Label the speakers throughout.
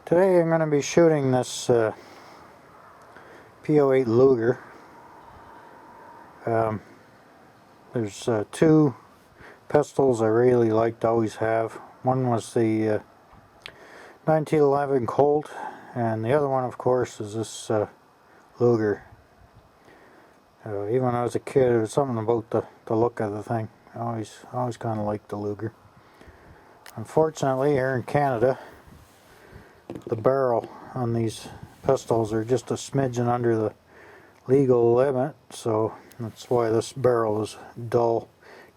Speaker 1: Today I'm going to be shooting this WWII Luger. There's two pistols I really like to always have. One was the 1911 Colt, and the other one, of course, is this Luger. Even when I was a kid, there was something about the look of the thing. I always kind of liked the Luger. Unfortunately, here in Canada, the barrel on these pistols are just a smidgen under the legal limit, so that's why this barrel is dull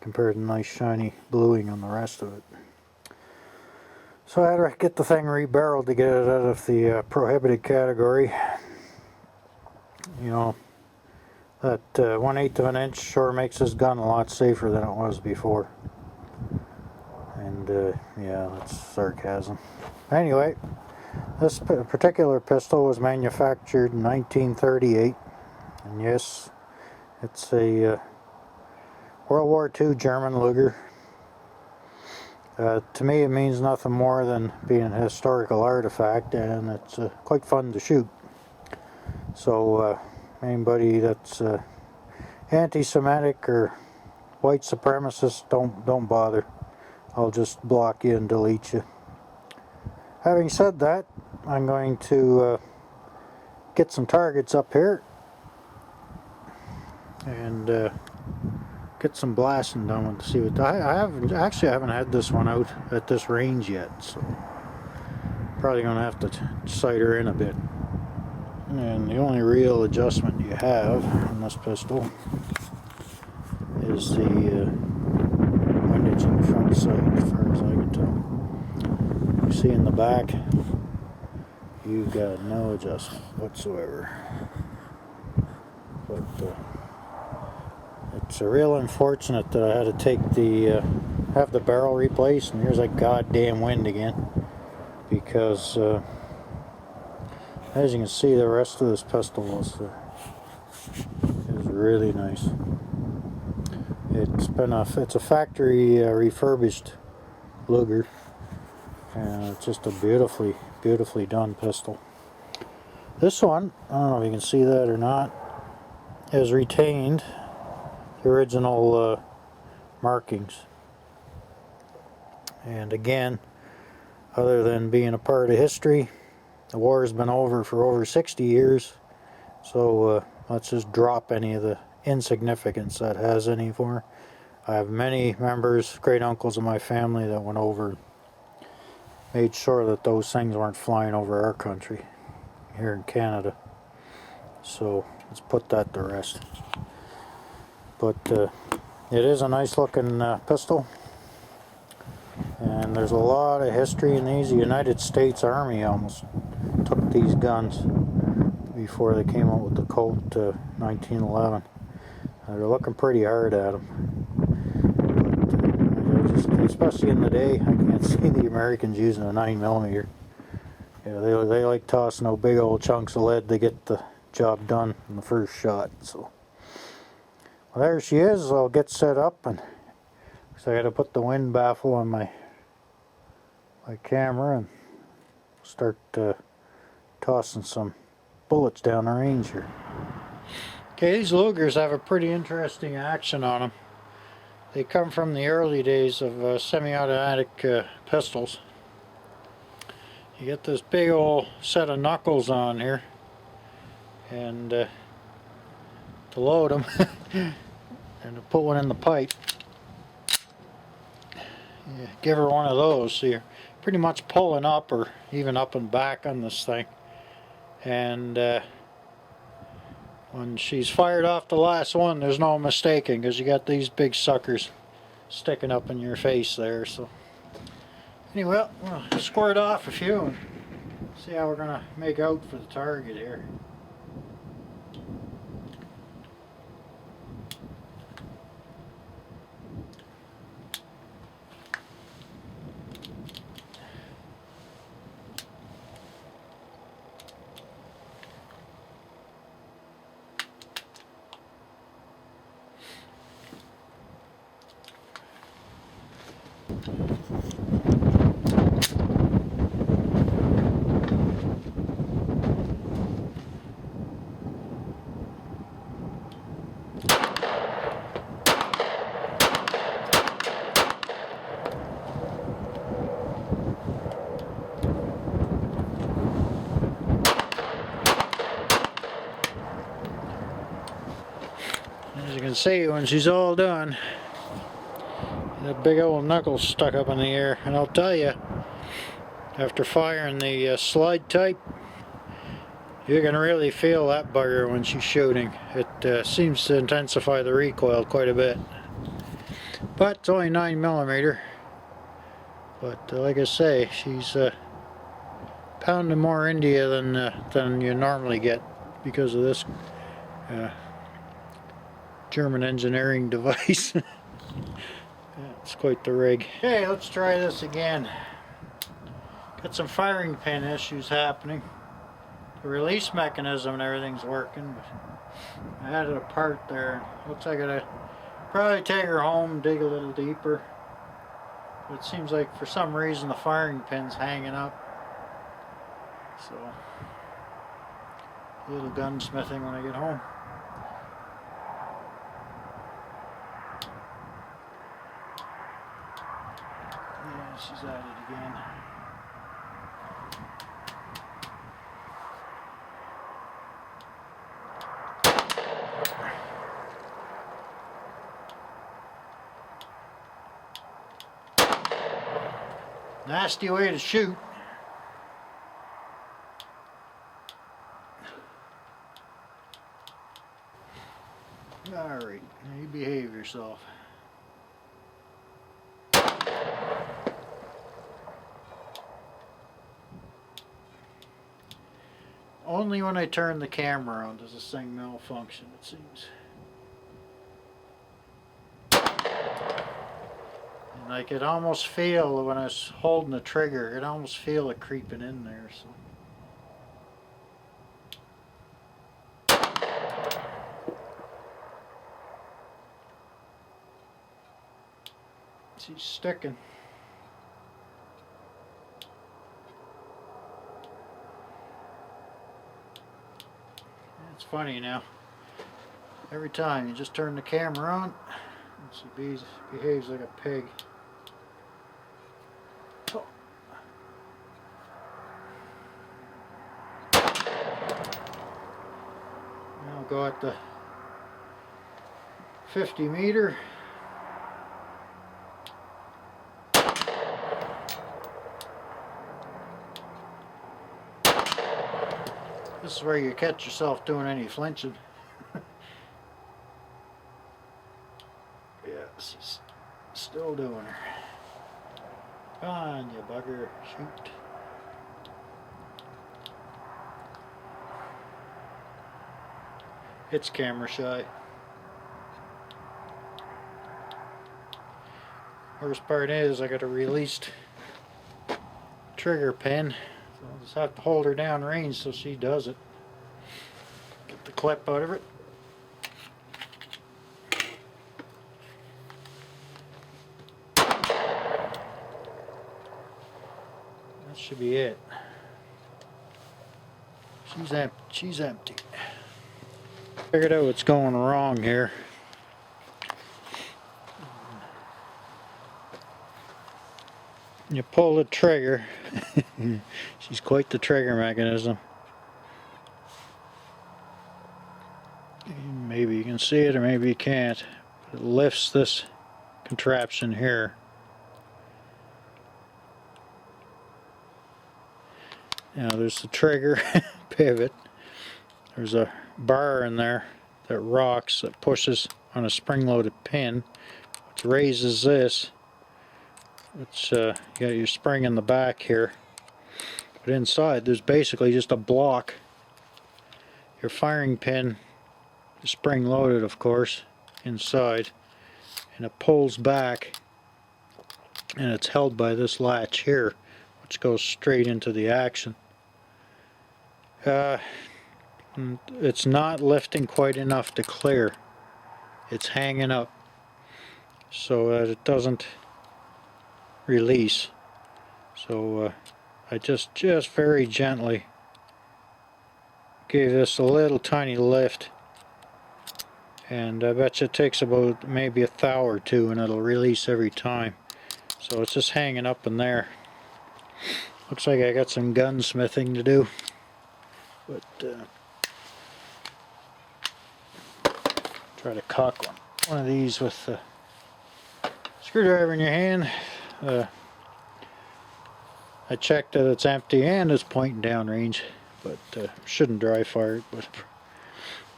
Speaker 1: compared to nice shiny bluing on the rest of it. So I had to get the thing rebarreled to get it out of the prohibited category. You know, that 1/8 of an inch sure makes this gun a lot safer than it was before. And yeah, that's sarcasm. Anyway, this particular pistol was manufactured in 1938, and yes, it's a World War II German Luger. To me, it means nothing more than being a historical artifact, and it's quite fun to shoot. So anybody that's anti-Semitic or white supremacist, don't bother. I'll just block you and delete you. Having said that, I'm going to get some targets up here and get some blasting done to see what I haven't had this one out at this range yet, so probably gonna have to sight her in a bit. And the only real adjustment you have on this pistol is the windage in the front sight, as far as I can tell. You see in the back, you've got no adjustment whatsoever. But it's real unfortunate that I had to take have the barrel replaced, and here's that goddamn wind again, because as you can see, the rest of this pistol is really nice. It's a factory refurbished Luger, and it's just a beautifully done pistol. This one, I don't know if you can see that or not, has retained the original markings. And again, other than being a part of history, the war has been over for over 60 years, so let's just drop any of the insignificance that has any for. I have many members, great uncles of my family that went over, made sure that those things weren't flying over our country here in Canada. So let's put that to rest. But it is a nice looking pistol, and there's a lot of history in these. The United States Army almost took these guns before they came out with the Colt 1911. They're looking pretty hard at them. But, especially in the day, I can't see the Americans using a 9mm. Yeah, they like tossing those big old chunks of lead to get the job done in the first shot. So well, there she is. I'll get set up, and so I got to put the wind baffle on my camera and start tossing some bullets down the range here. Okay, these Lugers have a pretty interesting action on them. They come from the early days of semi-automatic pistols. You get this big old set of knuckles on here, and to load them and to put one in the pipe, you give her one of those, so you're pretty much pulling up or even up and back on this thing. And when she's fired off the last one, there's no mistaking, because you got these big suckers sticking up in your face there. So anyway, we'll squirt off a few and see how we're gonna make out for the target here. see when she's all done. That big old knuckle stuck up in the air, and I'll tell you, after firing the slide type, you can really feel that bugger when she's shooting. It seems to intensify the recoil quite a bit. But it's only 9mm. But like I say, she's pounding more India than you normally get because of this German engineering device. It's quite the rig. Okay, let's try this again. Got some firing pin issues happening. The release mechanism and everything's working, but I had it apart there. Looks like I gotta probably take her home, dig a little deeper. But it seems like for some reason the firing pin's hanging up. So, a little gunsmithing when I get home. Yeah, she's at it again. Nasty way to shoot. Alright, now you behave yourself. Only when I turn the camera on does this thing malfunction, it seems. And I could almost feel when I was holding the trigger, I could almost feel it creeping in there. So. She's sticking. It's funny now. Every time you just turn the camera on, she behaves like a pig. Oh. Now I'll go at the 50 meter. This is where you catch yourself doing any flinching. Yeah, she's still doing her. Come on, you bugger, shoot. It's camera shy. Worst part is I got a released trigger pin. So I'll just have to hold her down range so she does it. Get the clip out of it. That should be it. She's empty. Figured out what's going wrong here. You pull the trigger. She's quite the trigger mechanism. Maybe you can see it or maybe you can't. It lifts this contraption here. Now there's the trigger pivot. There's a bar in there that rocks, that pushes on a spring-loaded pin, which raises this. Which you got your spring in the back here. But inside there's basically just a block. Your firing pin is spring-loaded, of course, inside, and it pulls back, and it's held by this latch here, which goes straight into the action. It's not lifting quite enough to clear. It's hanging up so that it doesn't release. So I just very gently gave this a little tiny lift, and I bet you it takes about maybe a thou or two and it'll release every time. So it's just hanging up in there. Looks like I got some gunsmithing to do, but try to cock one. one of these with a screwdriver in your hand. I checked that it's empty and it's pointing downrange, but shouldn't dry fire it.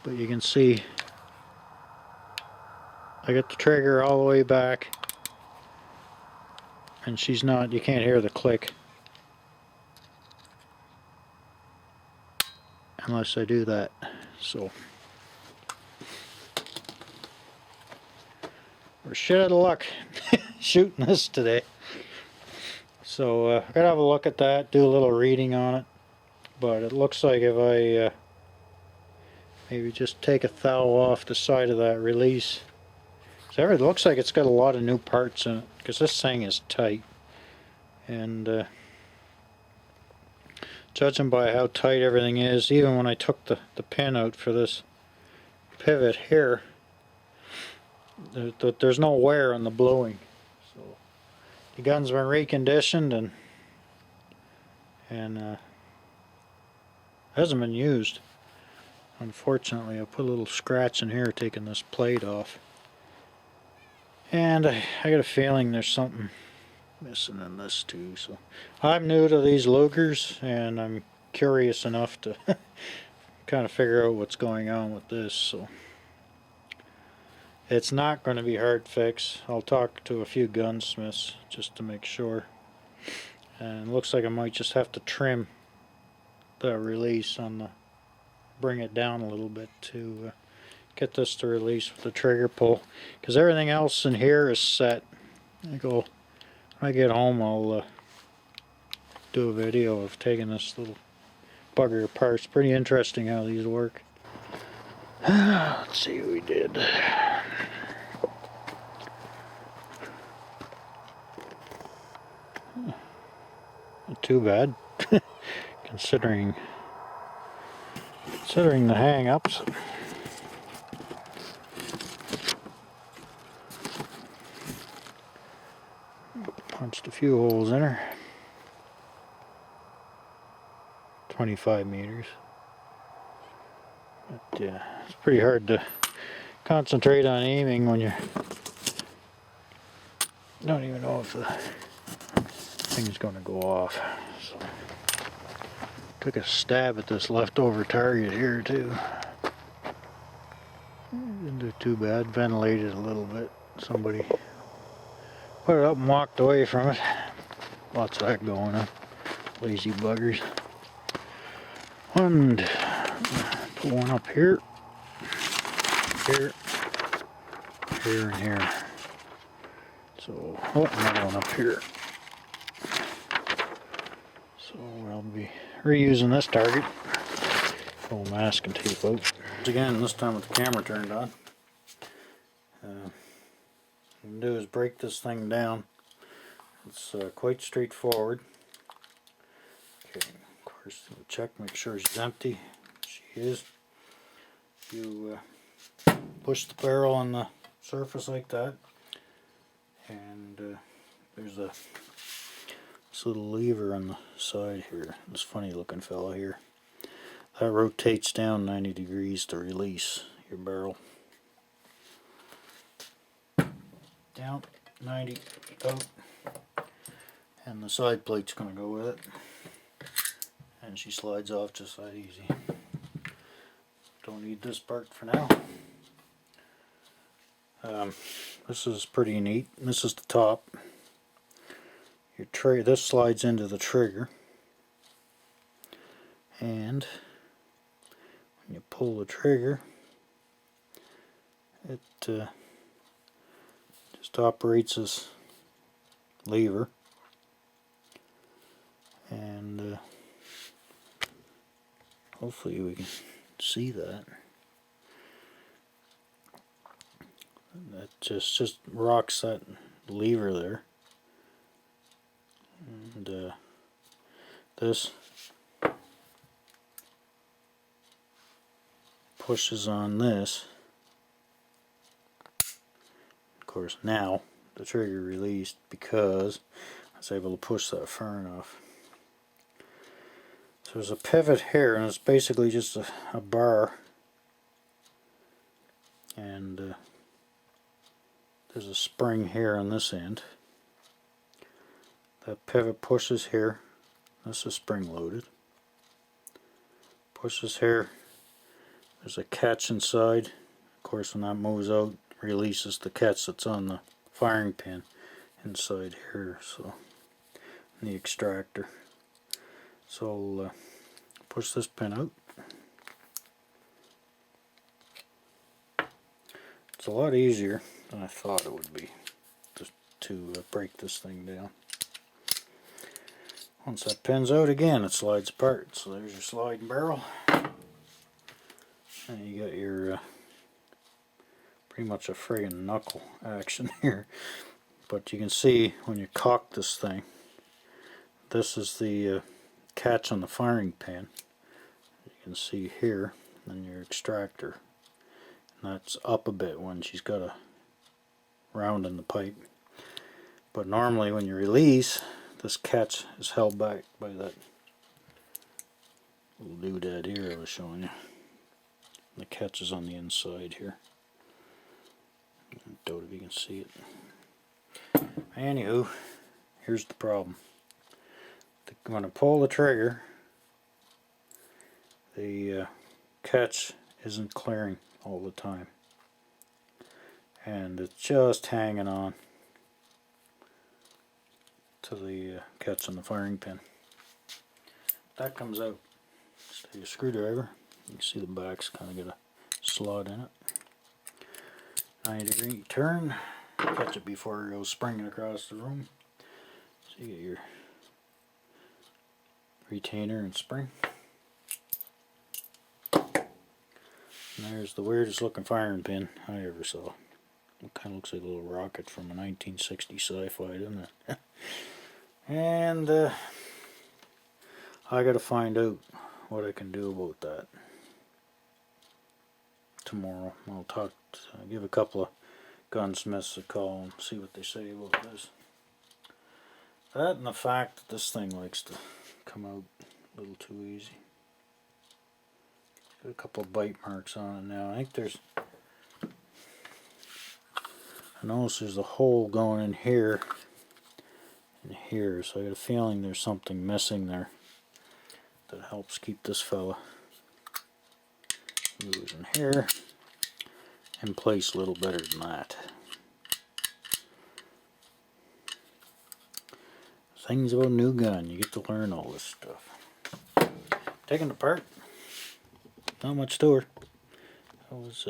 Speaker 1: But you can see I got the trigger all the way back, and she's not. You can't hear the click unless I do that. So we're shit out of luck shooting this today. So I gotta have a look at that, do a little reading on it. But it looks like if I maybe just take a thou off the side of that release. So it looks like it's got a lot of new parts in it, because this thing is tight. And judging by how tight everything is, even when I took the pin out for this pivot here, there's no wear on the bluing. So the gun's been reconditioned and hasn't been used. Unfortunately, I put a little scratch in here taking this plate off. And I got a feeling there's something missing in this too. So I'm new to these Lugers, and I'm curious enough to kind of figure out what's going on with this. So it's not going to be hard fix. I'll talk to a few gunsmiths just to make sure. And it looks like I might just have to trim the release on the, bring it down a little bit to get this to release with the trigger pull, because everything else in here is set. When I get home, I'll do a video of taking this little bugger apart. It's pretty interesting how these work. Let's see what we did. Not too bad, considering the hang-ups. Punched a few holes in her. 25 meters. But yeah, it's pretty hard to concentrate on aiming when you don't even know if the thing's going to go off. So, took a stab at this leftover target here too. Didn't do too bad. Ventilated a little bit. Somebody put it up and walked away from it. Lots of that going on. Lazy buggers. And put one up here, here, and here. So, another one up here. So I'll be reusing this target. Pull masking tape out. Again, this time with the camera turned on. What I'm going to do is break this thing down. It's quite straightforward. Okay, of course, check, make sure she's empty. She is. You push the barrel on the surface like that, and there's this little lever on the side here. This funny looking fellow here. That rotates down 90 degrees to release your barrel. Down, 90, out, and the side plate's going to go with it, and she slides off just that easy. Don't need this part for now. This is pretty neat. This is the top. This slides into the trigger, and when you pull the trigger, it just operates as lever, and hopefully we can see that. That just rocks that lever there, and this pushes on this. Of course, now the trigger released because I was able to push that fern off. So there's a pivot here, and it's basically just a bar, and there's a spring here on this end. That pivot pushes here. This is spring loaded. Pushes here. There's a catch inside. Of course, when that moves out, releases the catch that's on the firing pin inside here. So, the extractor. So I'll push this pin out. It's a lot easier than I thought it would be just to break this thing down. Once that pin's out again, it slides apart. So there's your sliding barrel. And you got your pretty much a friggin' knuckle action here. But you can see when you cock this thing, this is the catch on the firing pin. You can see here, and your extractor. And that's up a bit when she's got a round in the pipe. But normally when you release, this catch is held back by that little doodad here I was showing you. The catch is on the inside here. I doubt if you can see it. Anywho, here's the problem. When I pull the trigger, the catch isn't clearing all the time. And it's just hanging on to the catch on the firing pin. That comes out. Just take a screwdriver. You can see the back's kind of got a slot in it. 90-degree turn. Catch it before it goes springing across the room. So you get your retainer and spring. And there's the weirdest looking firing pin I ever saw. It kind of looks like a little rocket from a 1960 sci-fi, doesn't it? And I gotta find out what I can do about that tomorrow. I'll give a couple of gunsmiths a call and see what they say about this. That and the fact that this thing likes to come out a little too easy. Got a couple of bite marks on it now. I notice there's a hole going in here and here, so I got a feeling there's something missing there that helps keep this fella moving here in place a little better than that. Things about a new gun, you get to learn all this stuff. Taking it apart, not much to her. That was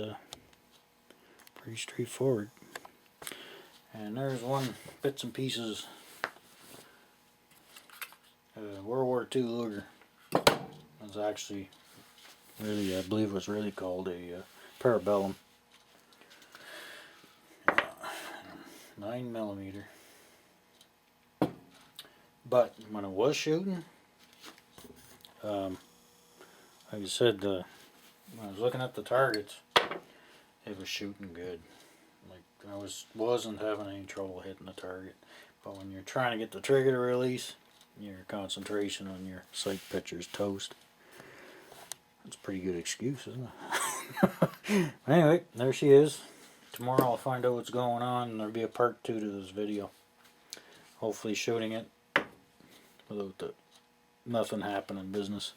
Speaker 1: pretty straightforward. And there's one bits and pieces World War II Luger. It was actually really, I believe it was really called a Parabellum. 9mm. But when I was shooting, like I said, when I was looking at the targets, it was shooting good. Like I wasn't having any trouble hitting the target. But when you're trying to get the trigger to release, your concentration on your sight picture's toast. That's a pretty good excuse, isn't it? Anyway, there she is. Tomorrow I'll find out what's going on, and there'll be a part 2 to this video. Hopefully shooting it without nothing happening business.